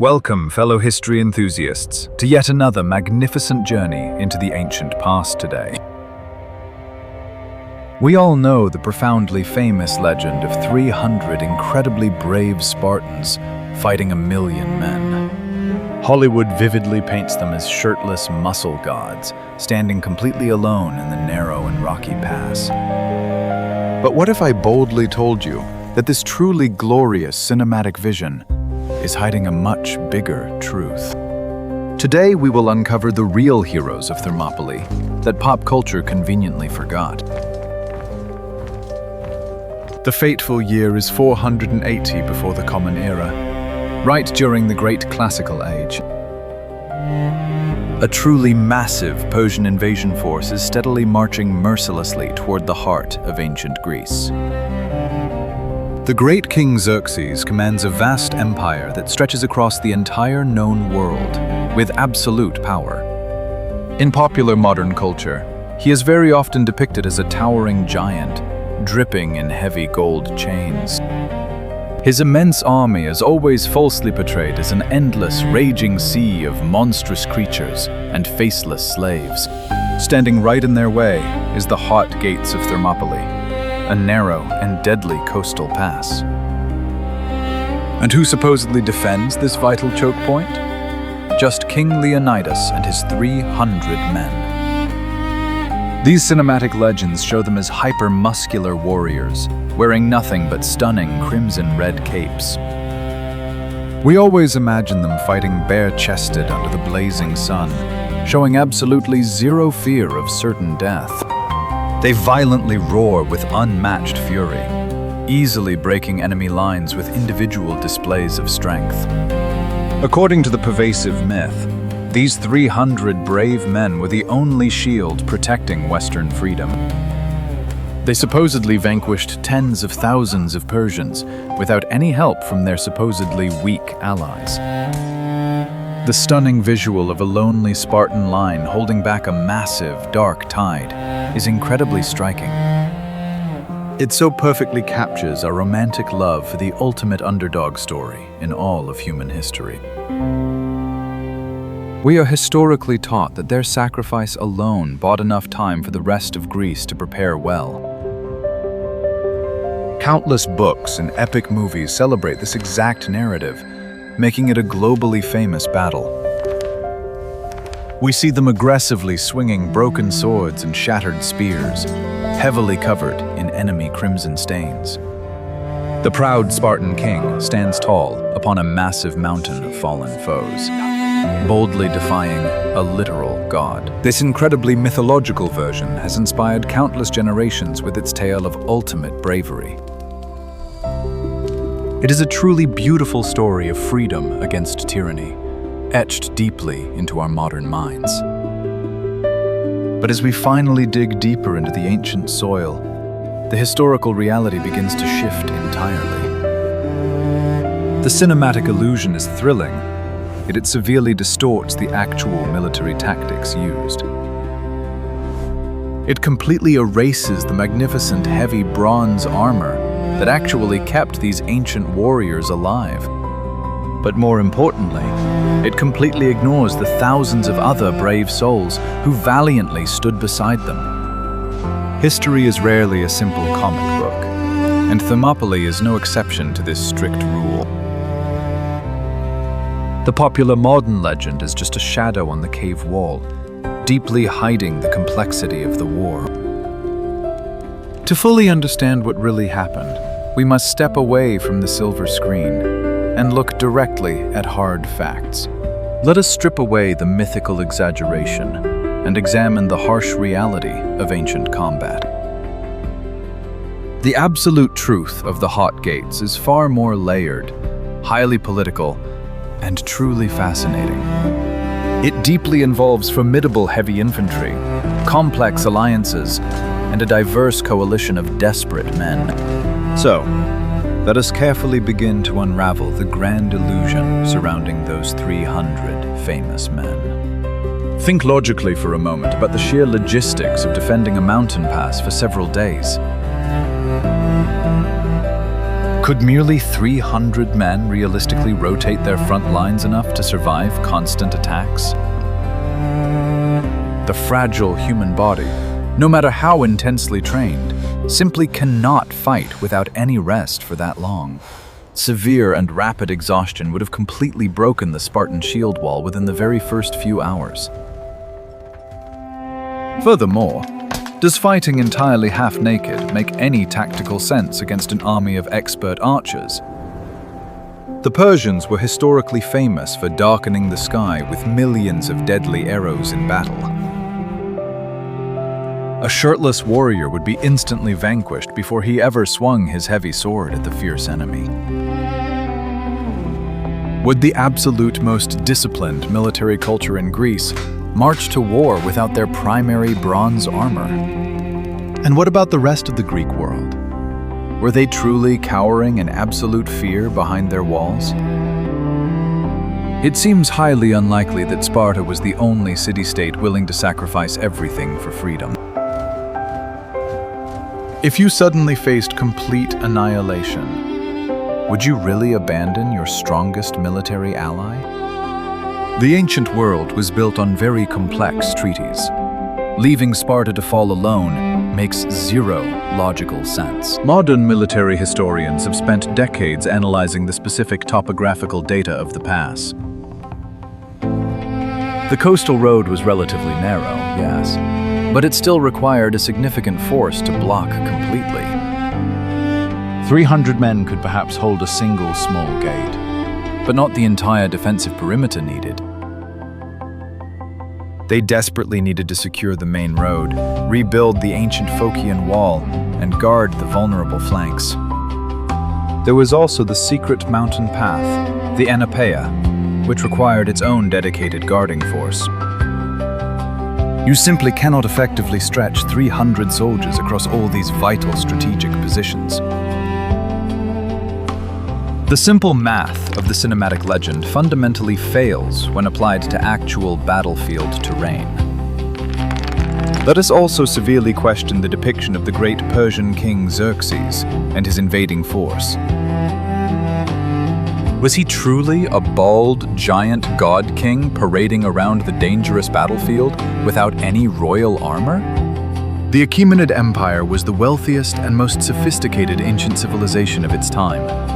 Welcome, fellow history enthusiasts, to yet another magnificent journey into the ancient past today. We all know the profoundly famous legend of 300 incredibly brave Spartans fighting 1,000,000 men. Hollywood vividly paints them as shirtless muscle gods, standing completely alone in the narrow and rocky pass. But what if I boldly told you that this truly glorious cinematic vision is hiding a much bigger truth? Today we will uncover the real heroes of Thermopylae that pop culture conveniently forgot. The fateful year is 480 before the Common Era, right during the Great Classical Age. A truly massive Persian invasion force is steadily marching mercilessly toward the heart of ancient Greece. The great King Xerxes commands a vast empire that stretches across the entire known world with absolute power. In popular modern culture, he is very often depicted as a towering giant, dripping in heavy gold chains. His immense army is always falsely portrayed as an endless, raging sea of monstrous creatures and faceless slaves. Standing right in their way is the hot gates of Thermopylae, a narrow and deadly coastal pass. And who supposedly defends this vital choke point? Just King Leonidas and his 300 men. These cinematic legends show them as hyper-muscular warriors, wearing nothing but stunning crimson-red capes. We always imagine them fighting bare-chested under the blazing sun, showing absolutely zero fear of certain death. They violently roar with unmatched fury, easily breaking enemy lines with individual displays of strength. According to the pervasive myth, these 300 brave men were the only shield protecting Western freedom. They supposedly vanquished tens of thousands of Persians without any help from their supposedly weak allies. The stunning visual of a lonely Spartan line holding back a massive, dark tide is incredibly striking. It so perfectly captures our romantic love for the ultimate underdog story in all of human history. We are historically taught that their sacrifice alone bought enough time for the rest of Greece to prepare well. Countless books and epic movies celebrate this exact narrative, making it a globally famous battle. We see them aggressively swinging broken swords and shattered spears, heavily covered in enemy crimson stains. The proud Spartan king stands tall upon a massive mountain of fallen foes, boldly defying a literal god. This incredibly mythological version has inspired countless generations with its tale of ultimate bravery. It is a truly beautiful story of freedom against tyranny, etched deeply into our modern minds. But as we finally dig deeper into the ancient soil, the historical reality begins to shift entirely. The cinematic illusion is thrilling, yet it severely distorts the actual military tactics used. It completely erases the magnificent heavy bronze armor that actually kept these ancient warriors alive. But more importantly, it completely ignores the thousands of other brave souls who valiantly stood beside them. History is rarely a simple comic book, and Thermopylae is no exception to this strict rule. The popular modern legend is just a shadow on the cave wall, deeply hiding the complexity of the war. To fully understand what really happened, we must step away from the silver screen and look directly at hard facts. Let us strip away the mythical exaggeration and examine the harsh reality of ancient combat. The absolute truth of the Hot Gates is far more layered, highly political, and truly fascinating. It deeply involves formidable heavy infantry, complex alliances, and a diverse coalition of desperate men. So, let us carefully begin to unravel the grand illusion surrounding those 300 famous men. Think logically for a moment about the sheer logistics of defending a mountain pass for several days. Could merely 300 men realistically rotate their front lines enough to survive constant attacks? The fragile human body, no matter how intensely trained, simply cannot fight without any rest for that long. Severe and rapid exhaustion would have completely broken the Spartan shield wall within the very first few hours. Furthermore, does fighting entirely half-naked make any tactical sense against an army of expert archers? The Persians were historically famous for darkening the sky with millions of deadly arrows in battle. A shirtless warrior would be instantly vanquished before he ever swung his heavy sword at the fierce enemy. Would the absolute most disciplined military culture in Greece march to war without their primary bronze armor? And what about the rest of the Greek world? Were they truly cowering in absolute fear behind their walls? It seems highly unlikely that Sparta was the only city-state willing to sacrifice everything for freedom. If you suddenly faced complete annihilation, would you really abandon your strongest military ally? The ancient world was built on very complex treaties. Leaving Sparta to fall alone makes zero logical sense. Modern military historians have spent decades analyzing the specific topographical data of the pass. The coastal road was relatively narrow, yes, but it still required a significant force to block completely. 300 men could perhaps hold a single small gate, but not the entire defensive perimeter needed. They desperately needed to secure the main road, rebuild the ancient Phocian wall, and guard the vulnerable flanks. There was also the secret mountain path, the Anapeia, which required its own dedicated guarding force. You simply cannot effectively stretch 300 soldiers across all these vital strategic positions. The simple math of the cinematic legend fundamentally fails when applied to actual battlefield terrain. Let us also severely question the depiction of the great Persian king Xerxes and his invading force. Was he truly a bald, giant god king parading around the dangerous battlefield without any royal armor? The Achaemenid Empire was the wealthiest and most sophisticated ancient civilization of its time.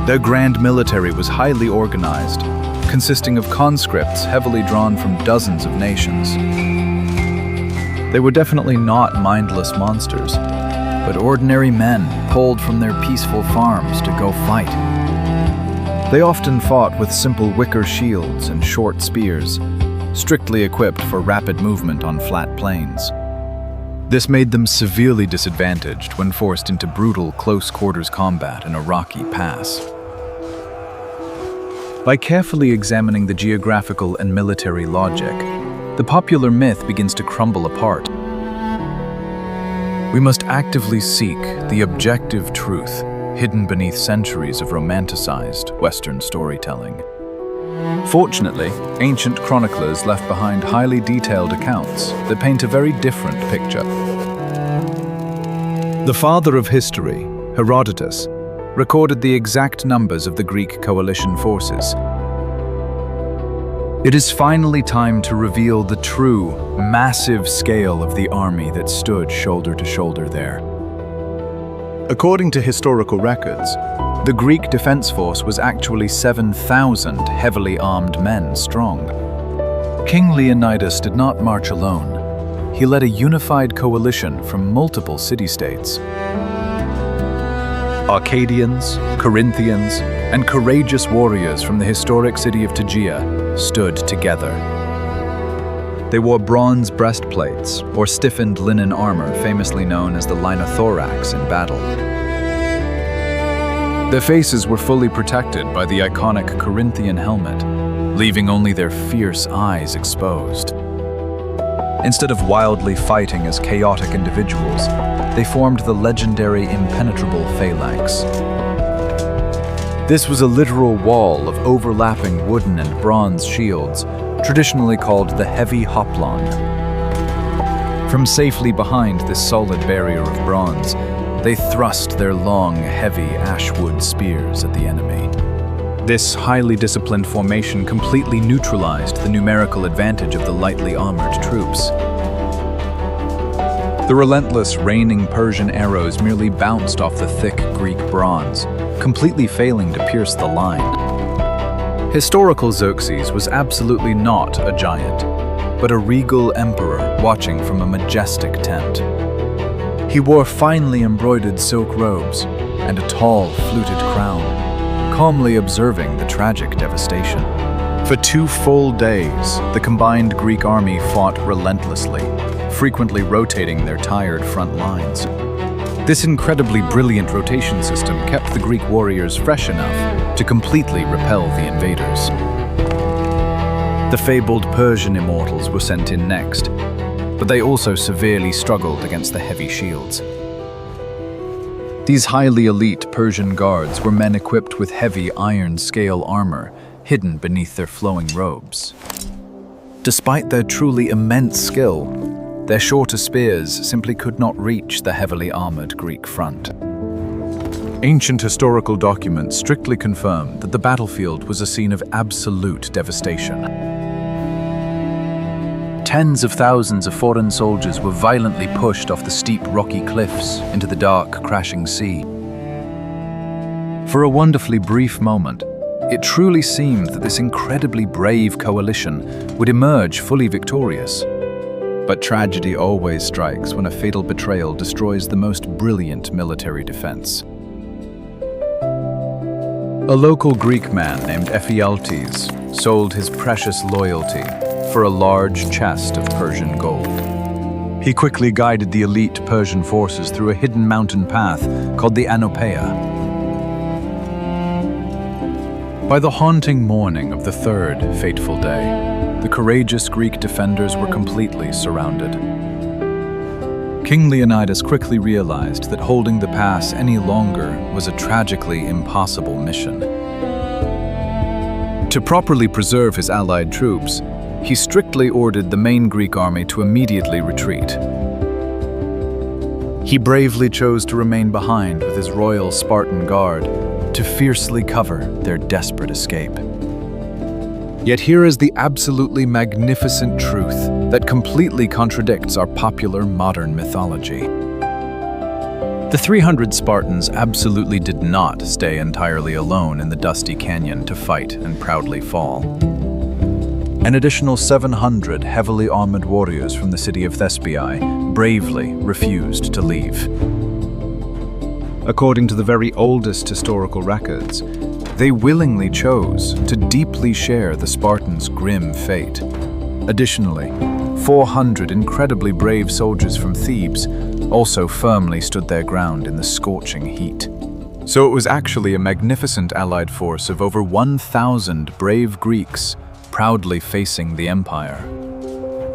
Their grand military was highly organized, consisting of conscripts heavily drawn from dozens of nations. They were definitely not mindless monsters, but ordinary men pulled from their peaceful farms to go fight. They often fought with simple wicker shields and short spears, strictly equipped for rapid movement on flat plains. This made them severely disadvantaged when forced into brutal close-quarters combat in a rocky pass. By carefully examining the geographical and military logic, the popular myth begins to crumble apart. We must actively seek the objective truth hidden beneath centuries of romanticized Western storytelling. Fortunately, ancient chroniclers left behind highly detailed accounts that paint a very different picture. The father of history, Herodotus, recorded the exact numbers of the Greek coalition forces. It is finally time to reveal the true, massive scale of the army that stood shoulder to shoulder there. According to historical records, the Greek defense force was actually 7,000 heavily armed men strong. King Leonidas did not march alone. He led a unified coalition from multiple city-states. Arcadians, Corinthians, and courageous warriors from the historic city of Tegea stood together. They wore bronze breastplates or stiffened linen armor famously known as the linothorax in battle. Their faces were fully protected by the iconic Corinthian helmet, leaving only their fierce eyes exposed. Instead of wildly fighting as chaotic individuals, they formed the legendary impenetrable Phalanx. This was a literal wall of overlapping wooden and bronze shields, traditionally called the heavy hoplon. From safely behind this solid barrier of bronze, They thrust their long, heavy ashwood spears at the enemy. This highly disciplined formation completely neutralized the numerical advantage of the lightly armored troops. The relentless, raining Persian arrows merely bounced off the thick Greek bronze, completely failing to pierce the line. Historical Xerxes was absolutely not a giant, but a regal emperor watching from a majestic tent. He wore finely embroidered silk robes and a tall, fluted crown, calmly observing the tragic devastation. For 2 full days, the combined Greek army fought relentlessly, frequently rotating their tired front lines. This incredibly brilliant rotation system kept the Greek warriors fresh enough to completely repel the invaders. The fabled Persian immortals were sent in next, but they also severely struggled against the heavy shields. These highly elite Persian guards were men equipped with heavy iron scale armor, hidden beneath their flowing robes. Despite their truly immense skill, their shorter spears simply could not reach the heavily armored Greek front. Ancient historical documents strictly confirm that the battlefield was a scene of absolute devastation. Tens of thousands of foreign soldiers were violently pushed off the steep rocky cliffs into the dark, crashing sea. For a wonderfully brief moment, it truly seemed that this incredibly brave coalition would emerge fully victorious. But tragedy always strikes when a fatal betrayal destroys the most brilliant military defense. A local Greek man named Ephialtes sold his precious loyalty for a large chest of Persian gold. He quickly guided the elite Persian forces through a hidden mountain path called the Anopeia. By the haunting morning of the 3rd fateful day, the courageous Greek defenders were completely surrounded. King Leonidas quickly realized that holding the pass any longer was a tragically impossible mission. To properly preserve his allied troops, he strictly ordered the main Greek army to immediately retreat. He bravely chose to remain behind with his royal Spartan guard to fiercely cover their desperate escape. Yet here is the absolutely magnificent truth that completely contradicts our popular modern mythology. The 300 Spartans absolutely did not stay entirely alone in the dusty canyon to fight and proudly fall. An additional 700 heavily armored warriors from the city of Thespiae bravely refused to leave. According to the very oldest historical records, they willingly chose to deeply share the Spartans' grim fate. Additionally, 400 incredibly brave soldiers from Thebes also firmly stood their ground in the scorching heat. So it was actually a magnificent allied force of over 1,000 brave Greeks proudly facing the empire.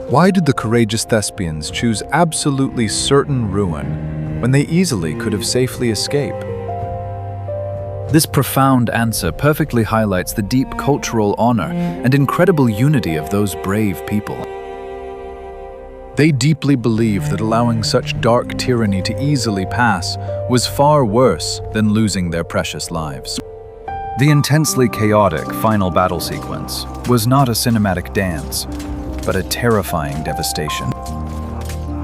Why did the courageous Thespians choose absolutely certain ruin when they easily could have safely escaped? This profound answer perfectly highlights the deep cultural honor and incredible unity of those brave people. They deeply believed that allowing such dark tyranny to easily pass was far worse than losing their precious lives. The intensely chaotic final battle sequence was not a cinematic dance, but a terrifying devastation.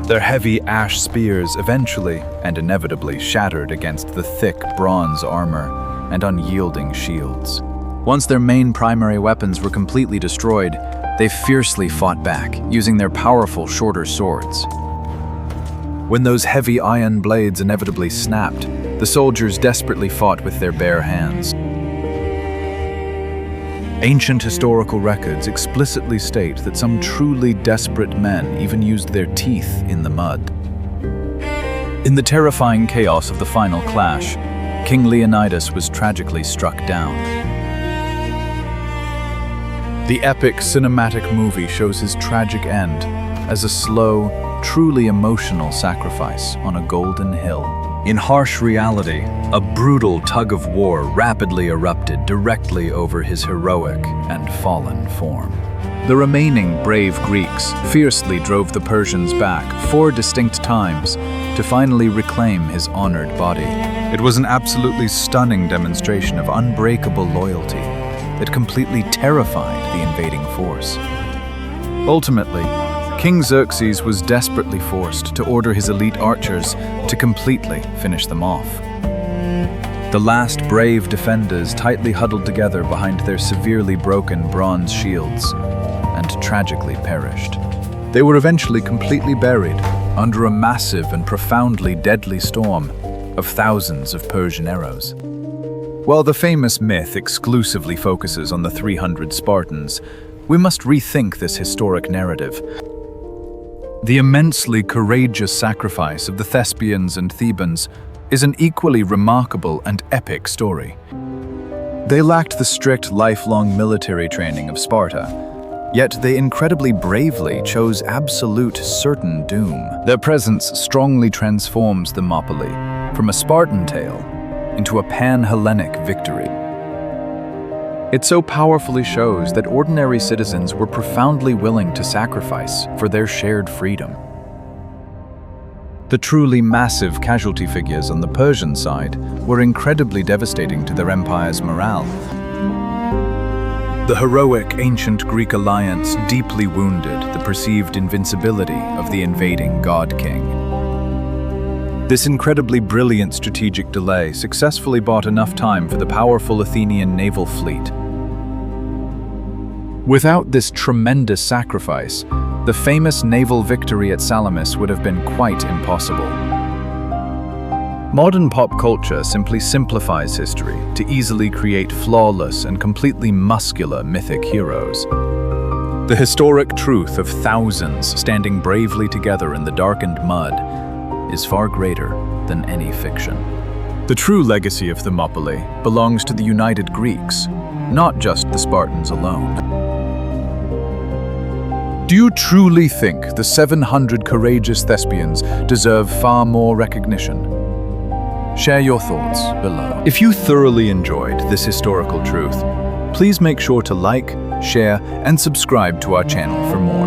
Their heavy ash spears eventually and inevitably shattered against the thick bronze armor and unyielding shields. Once their main primary weapons were completely destroyed, they fiercely fought back, using their powerful shorter swords. When those heavy iron blades inevitably snapped, the soldiers desperately fought with their bare hands. Ancient historical records explicitly state that some truly desperate men even used their teeth in the mud. In the terrifying chaos of the final clash, King Leonidas was tragically struck down. The epic cinematic movie shows his tragic end as a slow, truly emotional sacrifice on a golden hill. In harsh reality, a brutal tug of war rapidly erupted directly over his heroic and fallen form. The remaining brave Greeks fiercely drove the Persians back 4 distinct times to finally reclaim his honored body. It was an absolutely stunning demonstration of unbreakable loyalty that completely terrified the invading force. Ultimately, King Xerxes was desperately forced to order his elite archers to completely finish them off. The last brave defenders tightly huddled together behind their severely broken bronze shields and tragically perished. They were eventually completely buried under a massive and profoundly deadly storm of thousands of Persian arrows. While the famous myth exclusively focuses on the 300 Spartans, we must rethink this historic narrative. The immensely courageous sacrifice of the Thespians and Thebans is an equally remarkable and epic story. They lacked the strict, lifelong military training of Sparta, yet they incredibly bravely chose absolute certain doom. Their presence strongly transforms Thermopylae from a Spartan tale into a pan-Hellenic victory. It so powerfully shows that ordinary citizens were profoundly willing to sacrifice for their shared freedom. The truly massive casualty figures on the Persian side were incredibly devastating to their empire's morale. The heroic ancient Greek alliance deeply wounded the perceived invincibility of the invading god king. This incredibly brilliant strategic delay successfully bought enough time for the powerful Athenian naval fleet. Without this tremendous sacrifice, the famous naval victory at Salamis would have been quite impossible. Modern pop culture simply simplifies history to easily create flawless and completely muscular mythic heroes. The historic truth of thousands standing bravely together in the darkened mud is far greater than any fiction. The true legacy of Thermopylae belongs to the united Greeks, not just the Spartans alone. Do you truly think the 700 courageous Thespians deserve far more recognition? Share your thoughts below. If you thoroughly enjoyed this historical truth, please make sure to like, share, and subscribe to our channel for more.